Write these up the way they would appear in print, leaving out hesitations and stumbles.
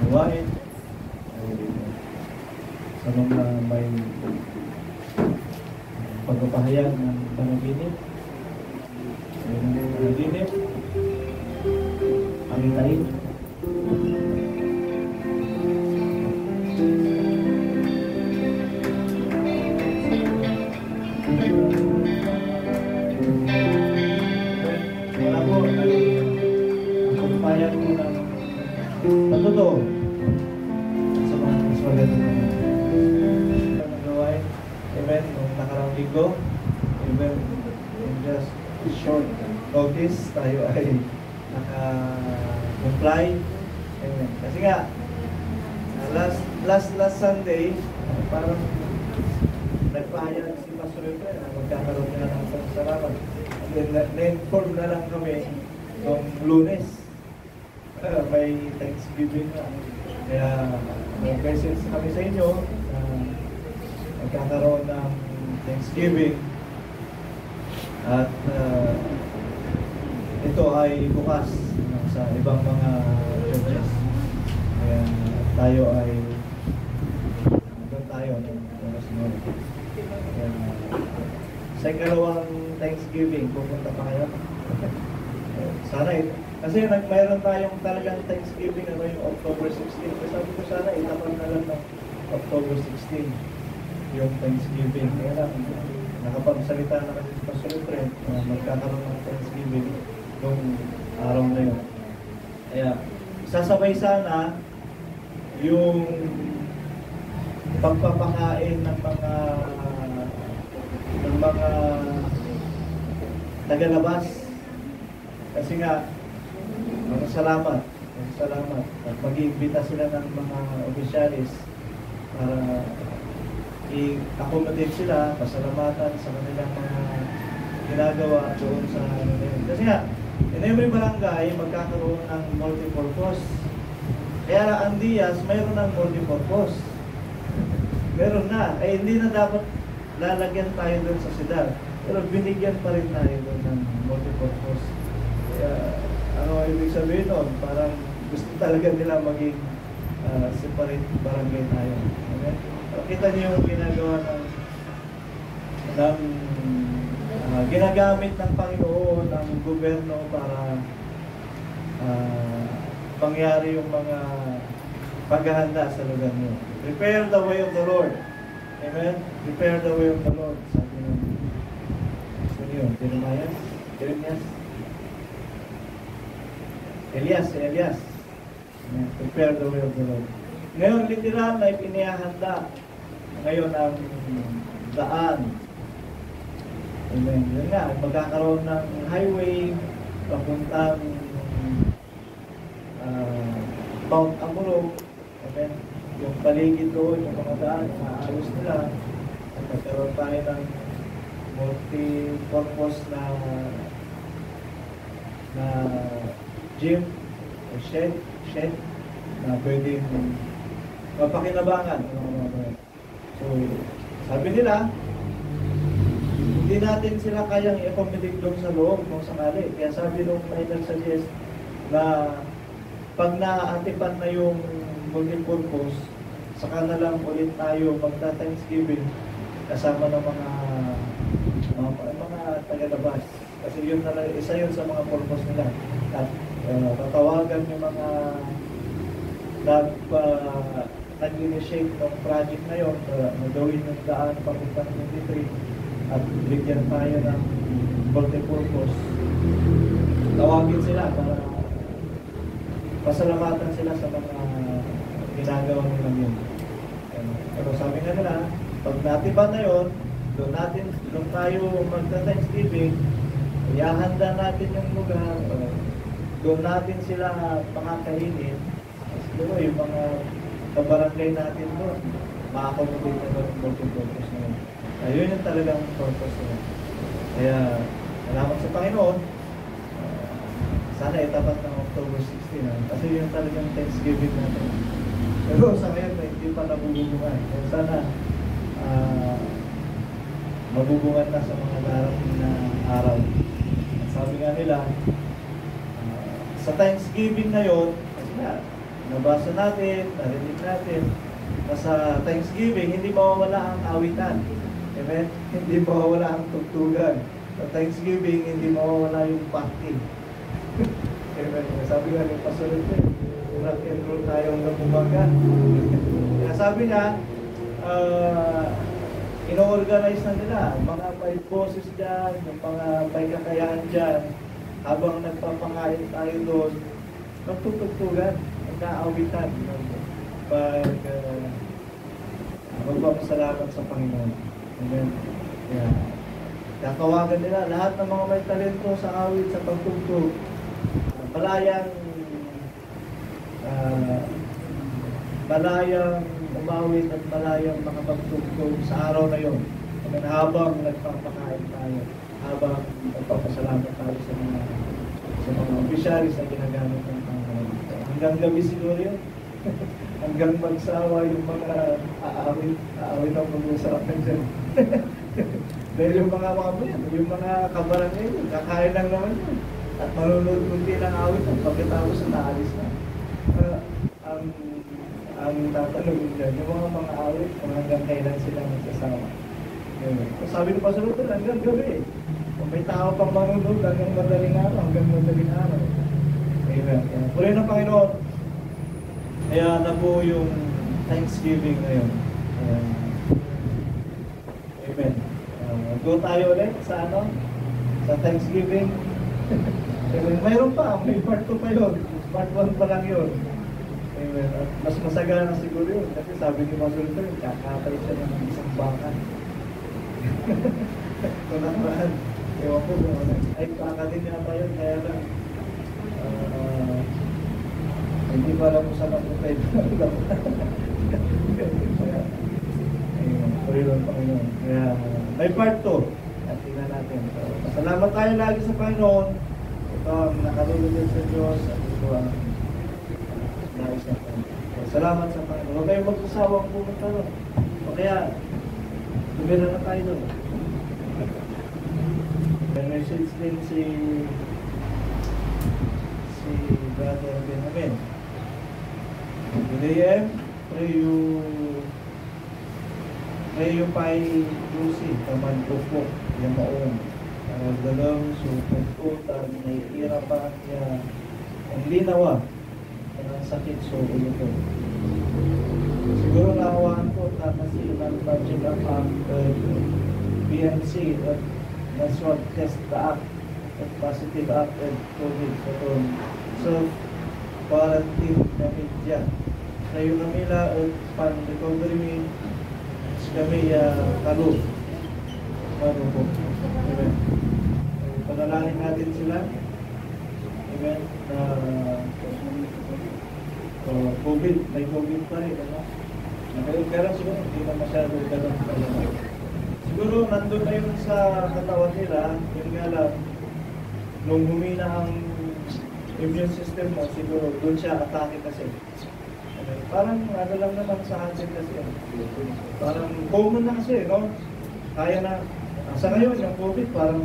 gawain. Sa mga may pagpapahayag ng panaginip, pangitain. Wala po, ang pagpapahayag mo ng patotoo sa mga mas magandang ng gawain. Amen. Nung nakaraang linggo, amen, in just short notice, tayo ay naka-comply. Amen. Kasi nga, last Sunday, parang nagpahayag si Pastor Efren na magkakaroon na ng pagsarapan. Na-inform na lang kami noong Lunes. May Thanksgiving na. Kaya mag-message kami sa inyo na magkakaroon ng Thanksgiving. At ito ay bukas sa ibang mga churches. Kaya tayo ay doon tayo sa ikalawang Thanksgiving, pupunta pa kayo. Sana kasi mayroon tayong talagang Thanksgiving yung October 16. Kasi sabi ko sana itapan na lang ng October 16 yung Thanksgiving. Kaya lang, nakapagsalita na kasi si Pastor Efren na magkakaroon ng Thanksgiving yung araw na yun. Kaya sasabay sana yung pagpapakain ng mga tagalabas. Kasi nga, salamat at mag-iimbita sila ng mga opisyalis para i-accommodate sila, pasalamatan sa kanilang mga ginagawa doon sa kasi nga, in every barangay magkakaroon ng multipurpose. Kaya ang Diaz mayroon ng multipurpose. Meron na. Hindi na dapat lalagyan tayo doon sa sidar. Pero binigyan pa rin tayo doon ng multipurpose. Kaya ano ibig sabihin nun? Parang gusto talaga nila maging separate barangay tayo. Okay? Kita niyo yung ginagawa ng ginagamit ng Panginoon ng gobyerno para mangyari yung mga paghahanda sa lugar niyo. Prepare the way of the Lord. Amen? Prepare the way of the Lord. Sabi niyo, Jeremias. Elias. Prepare the way of the Lord. Ngayon, literal na ipinihahanda ngayon ang daan. Amen. Yun nga, magkakaroon ng highway papuntang Mount Amuro. Amen. Yung paligid doon, yung mga daan, maayos nila. At magkaroon tayo ng multi-purpose na gym o shed na pwedeng mapakinabangan. So, sabi nila, hindi natin sila kayang i-accommodate doon sa loob kung sakali. Kaya sabi nung may nag-suggest na pag naatipan na yung multipurpose, saka na lang ulit tayo magta-Thanksgiving kasama ng mga tagalabas. Kasi yun na lang, isa yun sa mga purpose nila. At tatawagan yung mga nag-initiate ng project na yun, magawin yung daan papunta ng 23 at bigyan tayo ng multipurpose. Tawagin sila para pasalamatan sila sa mga ginagawa nila yun. Pero sabi nga nila, pag natipan na yun, doon tayo magta-Thanksgiving, ihahanda natin yung lugar, doon natin sila pakakainin. Siguro yung mga kabarangay natin doon, makakomodate na doon yung multipurpose na yun. Ayun yung talagang purpose nila. Kaya, salamat sa Panginoon. Sana itapat ng October 16. Kasi yun talagang Thanksgiving natin. Pero sa ngayon, hindi pa nabubungan. Kaya sana, mabubungan na sa mga darating na araw. At sabi nga nila, sa Thanksgiving na yun, kasi nga, nabasa natin, narinig natin, na sa Thanksgiving, hindi mawawala ang awitan. Amen? Hindi mawawala ang tugtugan. Sa Thanksgiving, hindi mawawala yung party. Amen? Sabi nga ng pastor ito, rock and roll tayo hanggang umaga. Kaya sabi niya, ino-organize na nila, mga may boses dyan, yung mga may kakayahan dyan, habang nagpapakain tayo doon, magtutugtugan, magkaawitan, magpapasalamat sa Panginoon. Amen. Yeah. Kakawagan nila, lahat ng mga may talento sa awit, sa pagtugtog, malayang umawit at malayang makapagtugtog sa araw na yun. Amen. Habang nagpapakain tayo, habang nagpapasalamat tayo sa mga opisyalis na ginagamit ng Panginoon. Hanggang gabi siguro yun. Hanggang magsawa yung mga aawit ang mag-usapan dyan. Dahil yung mga yan, yung mga kabarangay yun, kakain lang naman yun. At manunod kunti lang awit at pagkatapos na naalis na. Ang tatanungin dyan, yung mga awit, kung hanggang kailan sila magsasawa. Sabi ng Pastor Luther, hanggang gabi. Kung may tao pang manunod, hanggang madaling araw. Amen. Puri ng Panginoon. Kaya na po yung Thanksgiving ngayon. Amen. Go tayo ulit sa sa Thanksgiving. Mayroon pa, may part 2 pa yun. Part 1 pa lang yun. Amen. At mas masagana siguro yun. Kasi sabi ni Pastor Luther, kakapay siya ng isang baka. Kung nakaraan, ewan ko kung ano. Ay, kakatin niya pa yun. Kaya lang, hindi pa alam kung saan ako tayo. Kaya, ayun, Panginoon, Panginoon. Kaya, may part 2. At tingnan natin. So, pasalamat tayo lagi sa Panginoon. Ito ang nakalulunod sa Diyos. At ito ang nais na po. Salamat sa Panginoon. Huwag kayong magsasawang pumunta doon. O kaya, tumira na tayo doon. May message din si Brother Benjamin. Good AM, pray you pay Lucy, taman po, yung maong. Dalang supuntutan, may irapan niya, ang linawa, ang sakit so ulo ko. Siguro nakawaan ko, tapos ilang budget ang PNC, at naswag test the act, at positive act, at COVID, so quarantine na media. Kayo kami la at pan-recovery kami kalu. Ano po? Amen. Panalangin natin sila. Amen. COVID, may COVID pa rin. Pero siguro hindi na masyado ganun pa rin. Siguro nandun na yun sa katawan nila, yun nga lang, nung humina ang immune system mo, siguro doon siya atake kasi. Parang ano lang naman sa atin kasi. Parang common na kasi, no? Kaya na, sa ngayon yung COVID parang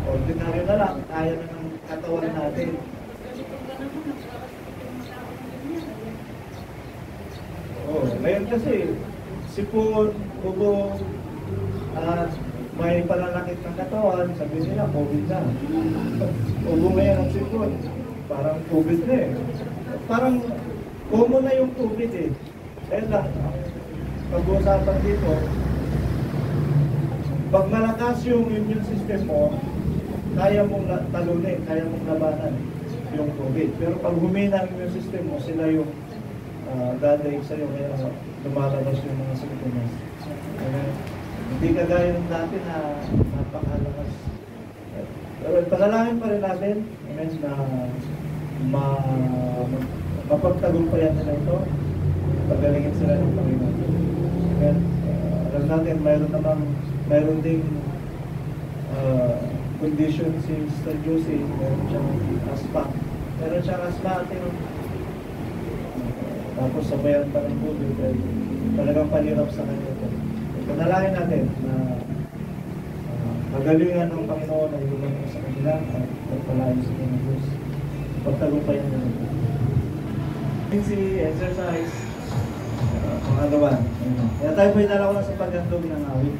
ordinaryo na lang, kaya na ng katawan natin. Ngayon kasi, sipon, ubo, at may pananakit ng katawan, sabi nila, COVID na. Ubo ngayon ang sipon. Parang COVID na eh. Parang common na yung COVID eh. Kaya lang, pag-uusapan dito, pag malakas yung immune system mo, kaya mong talunin, kaya mong labanan yung COVID. Pero pag humina ang immune system mo, sila yung dadaig sa'yo, kaya lumalabas yung mga symptoms. Hindi kagaya ng dati na napakalakas. Pero pasalangin pa rin natin, amen, na mapagtagumpayan nila ito, pagalingin sila ng Panginoon. Amen. Alam natin, mayroon ding condition si Sister Josie, mayroon siyang asthma. Meron siyang asthma, tapos sabayan pa ng COVID, talagang panirap sa kanya ito. Panalangin natin na magalingan ng Panginoon na ilumang sa kanila at pagpalayo sa Diyos. Pagtagumpayan nila. Si exercise, pangalawan. Kaya tayo po idala ko lang sa paghandog ng awit.